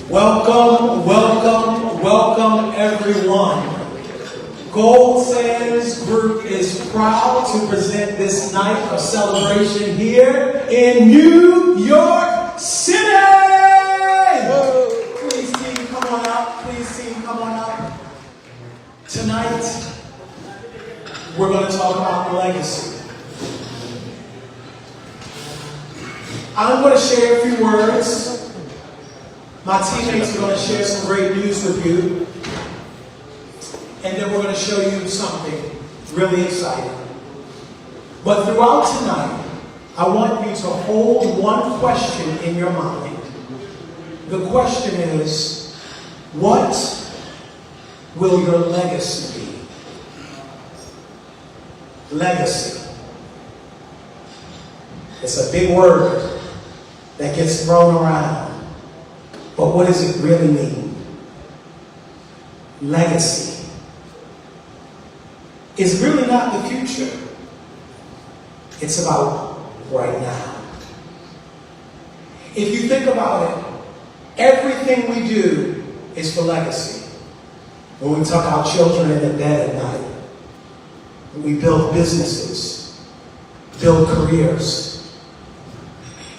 Welcome, welcome, welcome everyone. Goldsands Group is proud to present this night of celebration here in New York City. Please team, come on up. Please team, come on up. Tonight, we're going to talk about legacy. I'm going to share a few words. My teammates are going to share some great news with you. And then we're going to show you something really exciting. But throughout tonight, I want you to hold one question in your mind. The question is, what will your legacy be? Legacy. It's a big word that gets thrown around. But what does it really mean? Legacy is really not the future. It's about right now. If you think about it, everything we do is for legacy. When we tuck our children in the bed at night, when we build businesses, build careers,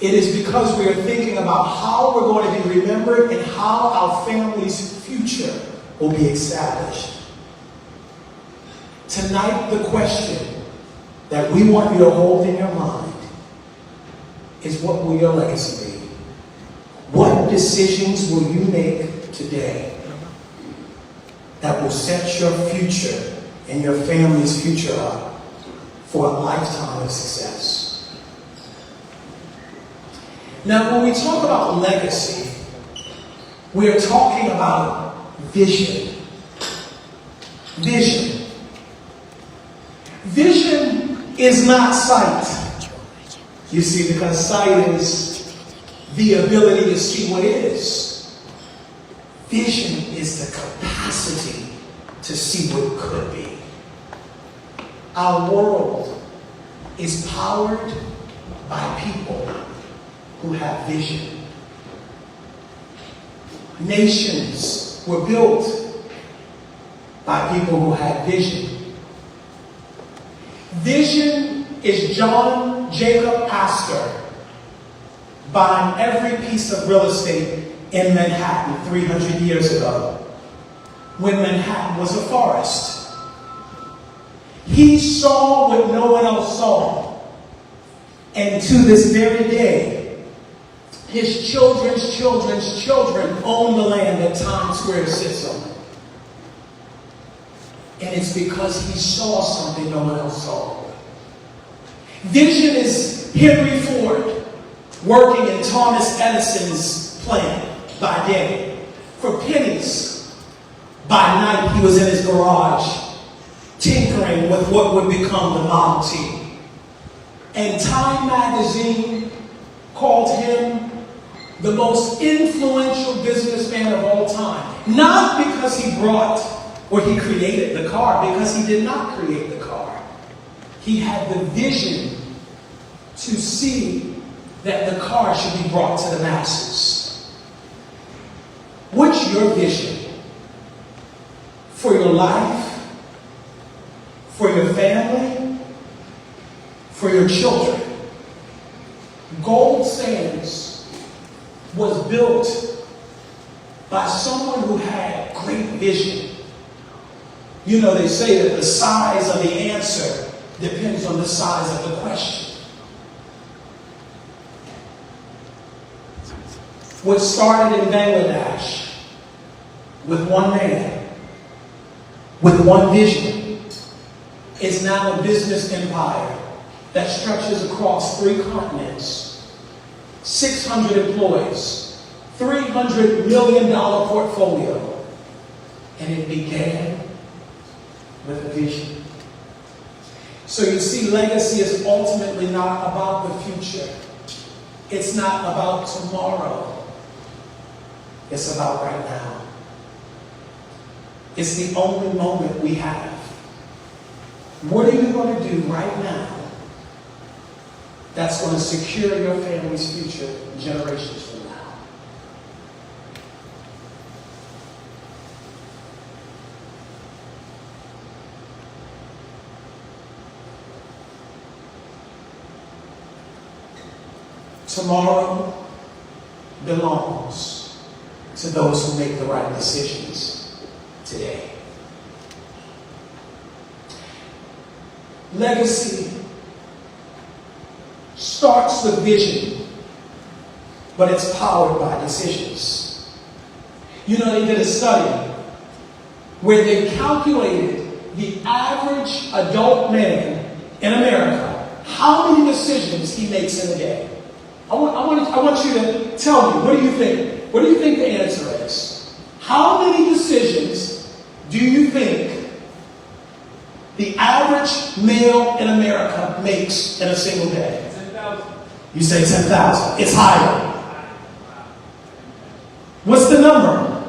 it is because we are thinking about how we're going to be remembered and how our family's future will be established. Tonight, the question that we want you to hold in your mind is, what will your legacy be? What decisions will you make today that will set your future and your family's future up for a lifetime of success? Now, when we talk about legacy, we are talking about vision. Vision. Vision is not sight. You see, because sight is the ability to see what is. Vision is the capacity to see what could be. Our world is powered by people who have vision. Nations were built by people who had vision. Vision is John Jacob Astor buying every piece of real estate in Manhattan 300 years ago, when Manhattan was a forest. He saw what no one else saw. And to this very day, his children's children's children own the land that Times Square sits on. And it's because he saw something no one else saw. Vision is Henry Ford working in Thomas Edison's plant by day. For pennies, by night he was in his garage tinkering with what would become the Model T. And Time magazine called him the most influential businessman of all time. Not because he brought or he created the car, because he did not create the car. He had the vision to see that the car should be brought to the masses. What's your vision for your life, for your family, for your children? Goldsands was built by someone who had great vision. You know, they say that the size of the answer depends on the size of the question. What started in Bangladesh with one man, with one vision, is now a business empire that stretches across 3 continents. 600 employees, $300 million portfolio. And it began with a vision. So you see, legacy is ultimately not about the future. It's not about tomorrow. It's about right now. It's the only moment we have. What are you going to do right now that's going to secure your family's future generations from now? Tomorrow belongs to those who make the right decisions today. Legacy starts with vision, but it's powered by decisions. You know, they did a study where they calculated the average adult man in America, how many decisions he makes in a day. I want you to tell me, what do you think? What do you think the answer is? How many decisions do you think the average male in America makes in a single day? 10,000. You say 10,000. It's higher. What's the number?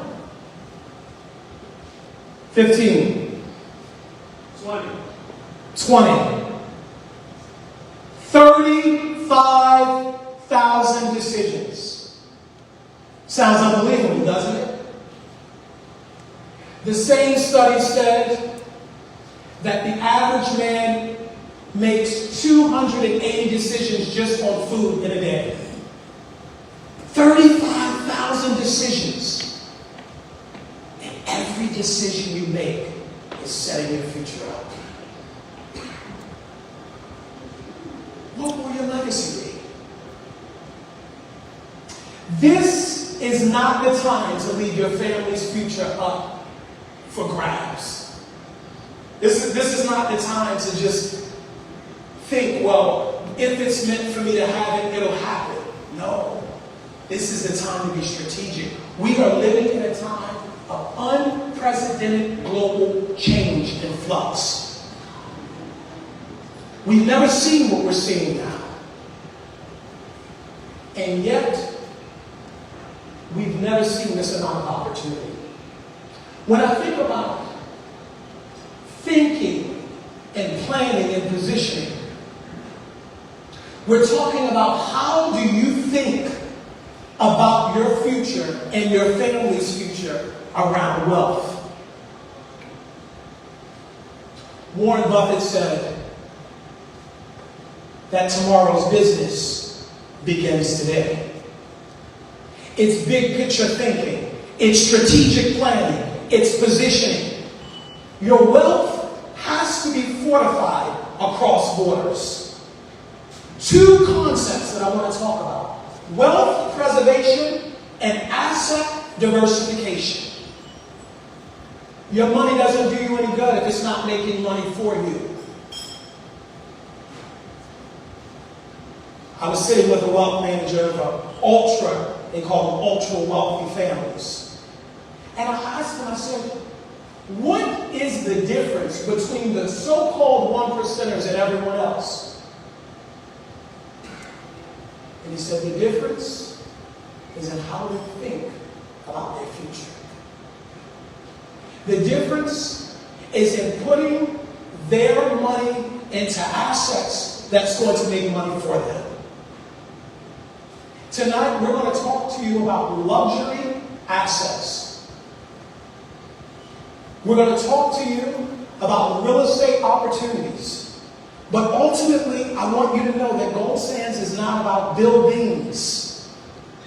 15. 20. 20. 35,000 decisions. Sounds unbelievable, doesn't it? The same study said that the average man makes 280 decisions just on food in a day. 35,000 decisions. And every decision you make is setting your future up. What will your legacy be? This is not the time to leave your family's future up for grabs. This is not the time to just think, well, if it's meant for me to have it, it'll happen. No. This is the time to be strategic. We are living in a time of unprecedented global change and flux. We've never seen what we're seeing now. And yet, we've never seen this amount of opportunity. When I think about thinking and planning and positioning, we're talking about how do you think about your future and your family's future around wealth. Warren Buffett said that tomorrow's business begins today. It's big picture thinking. It's strategic planning. It's positioning. Your wealth has to be fortified across borders. Two concepts that I want to talk about: wealth preservation and asset diversification. Your money doesn't do you any good if it's not making money for you. I was sitting with a wealth manager of they call them ultra wealthy families. And I asked him, I said, what is the difference between the so-called 1%ers and everyone else? And he said, the difference is in how they think about their future. The difference is in putting their money into assets that's going to make money for them. Tonight, we're going to talk to you about luxury assets. We're going to talk to you about real estate opportunities. But ultimately, I want you to know that Goldsands is not about buildings.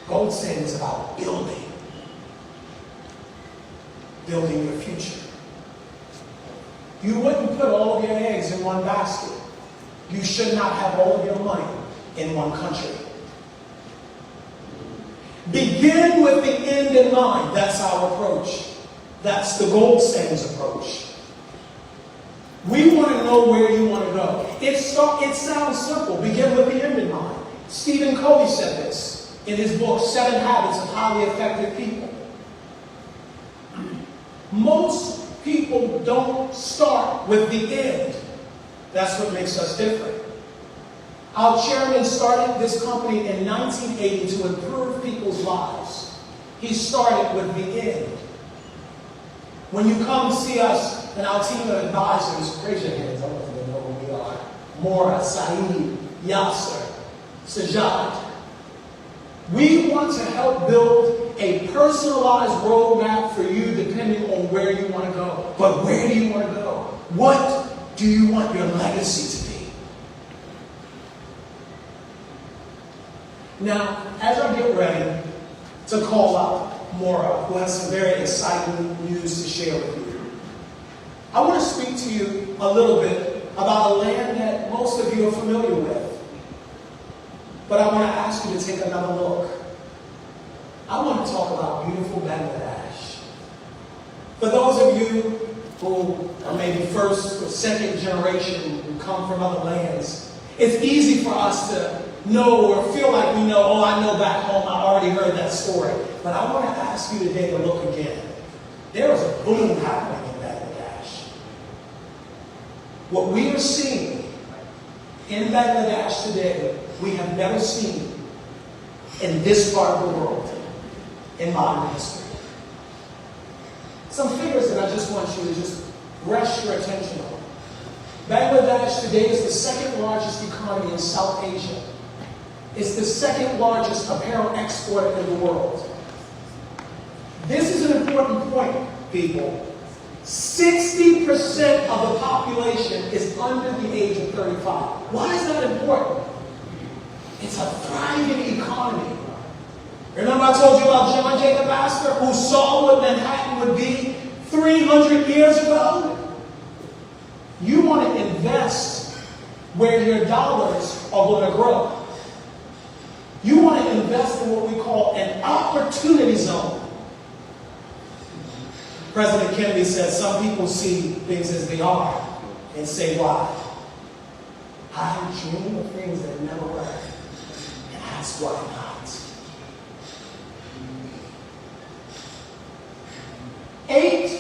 Goldsands is about building. Building your future. You wouldn't put all of your eggs in one basket. You should not have all of your money in one country. Begin with the end in mind. That's our approach. That's the Goldsands approach. We want to know where you want to go. It sounds simple. Begin with the end in mind. Stephen Covey said this in his book, 7 Habits of Highly Effective People. Most people don't start with the end. That's what makes us different. Our chairman started this company in 1980 to improve people's lives. He started with the end. When you come see us and our team of advisors, raise your hands, I want you to know who we are. Mora, Saeed, Yasser, Sajad. We want to help build a personalized roadmap for you depending on where you want to go. But where do you want to go? What do you want your legacy to be? Now, as I get ready to call up Maura, who has some very exciting news to share with you, I want to speak to you a little bit about a land that most of you are familiar with. But I want to ask you to take another look. I want to talk about beautiful Bangladesh. For those of you who are maybe first or second generation who come from other lands, it's easy for us to know or feel like we know, oh, I know back home, I already heard that story. But I want to ask you today to look again. There is a boom happening in Bangladesh. What we are seeing in Bangladesh today, we have never seen in this part of the world in modern history. Some figures that I just want you to just rest your attention on. Bangladesh today is the second largest economy in South Asia. It's the second largest apparel exporter in the world. This is an important point, people. 60% of the population is under the age of 35. Why is that important? It's a thriving economy. Remember I told you about John Jacob Astor, who saw what Manhattan would be 300 years ago? You want to invest where your dollars are going to grow. You want to invest in what we call an opportunity zone. President Kennedy said some people see things as they are and say, why? I dream of things that never work. And that's why not. 8%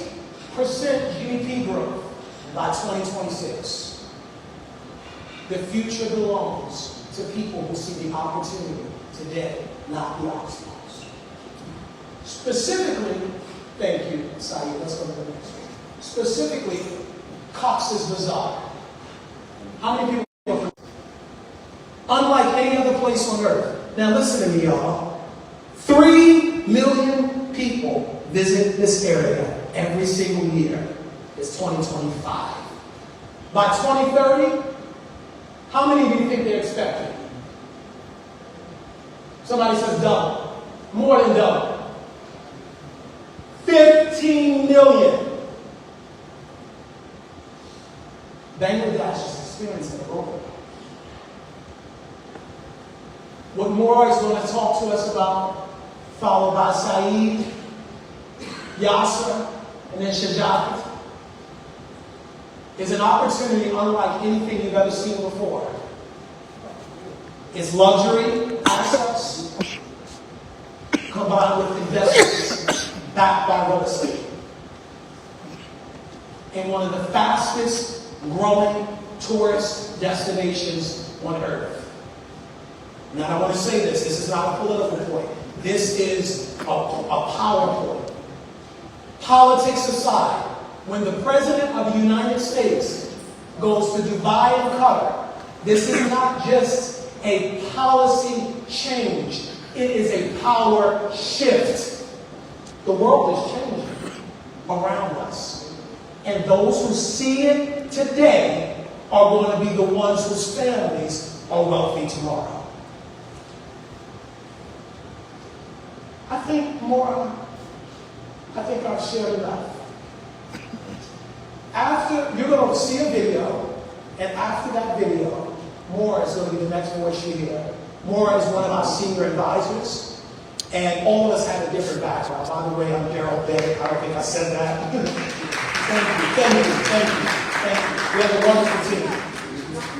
GDP growth by 2026. The future belongs to people who see the opportunity today, not the obstacles. Specifically, thank you, Saeed. Let's go to the next one. Specifically, Cox's Bazar. How many people are from? Unlike any other place on earth. Now listen to me, y'all. 3 million people visit this area every single year. It's 2025. By 2030, how many do you think they're expecting? Somebody says double. More than double. 15 million. Bangladesh is experiencing a growth. What Maura is going to talk to us about, followed by Saeed, Yasser, and then Shajat, is an opportunity unlike anything you've ever seen before. It's luxury assets combined with investments backed by real estate in one of the fastest growing tourist destinations on earth. Now I want to say this is not a political point. This is a power point. Politics aside, when the President of the United States goes to Dubai and Qatar, this is not just a policy change. It is a power shift. The world is changing around us. And those who see it today are going to be the ones whose families are wealthy tomorrow. I think I've shared enough. You're going to see a video, and after that video, Maura is going to be the next voice you hear. Maura is one of our senior advisors, and all of us have a different background. By the way, I'm Darrell, Bennett. I don't think I said that. Thank you. We have a wonderful team.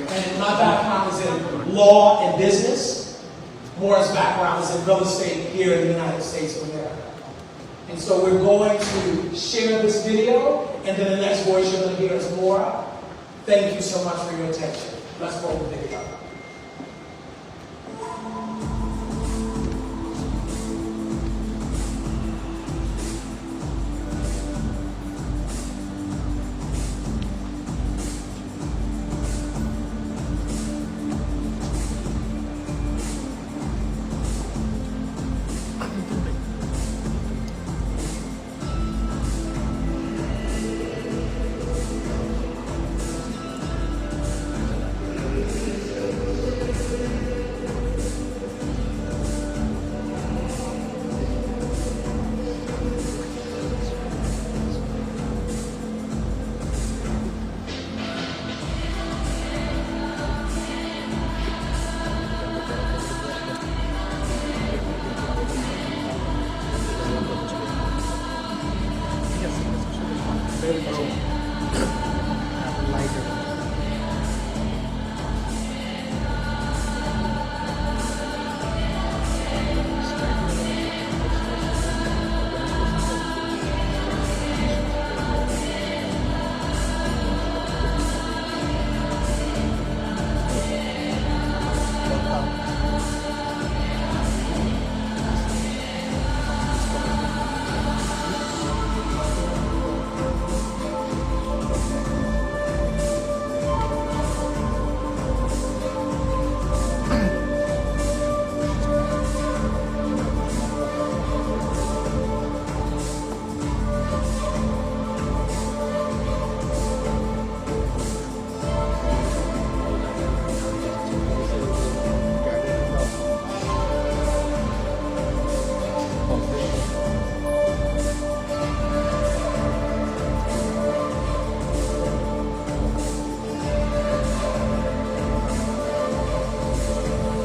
And my background is in law and business. Maura's background is in real estate here in the United States of America. And so we're going to share this video, and then the next voice you're going to hear is Maura. Thank you so much for your attention. Let's roll the video.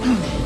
God.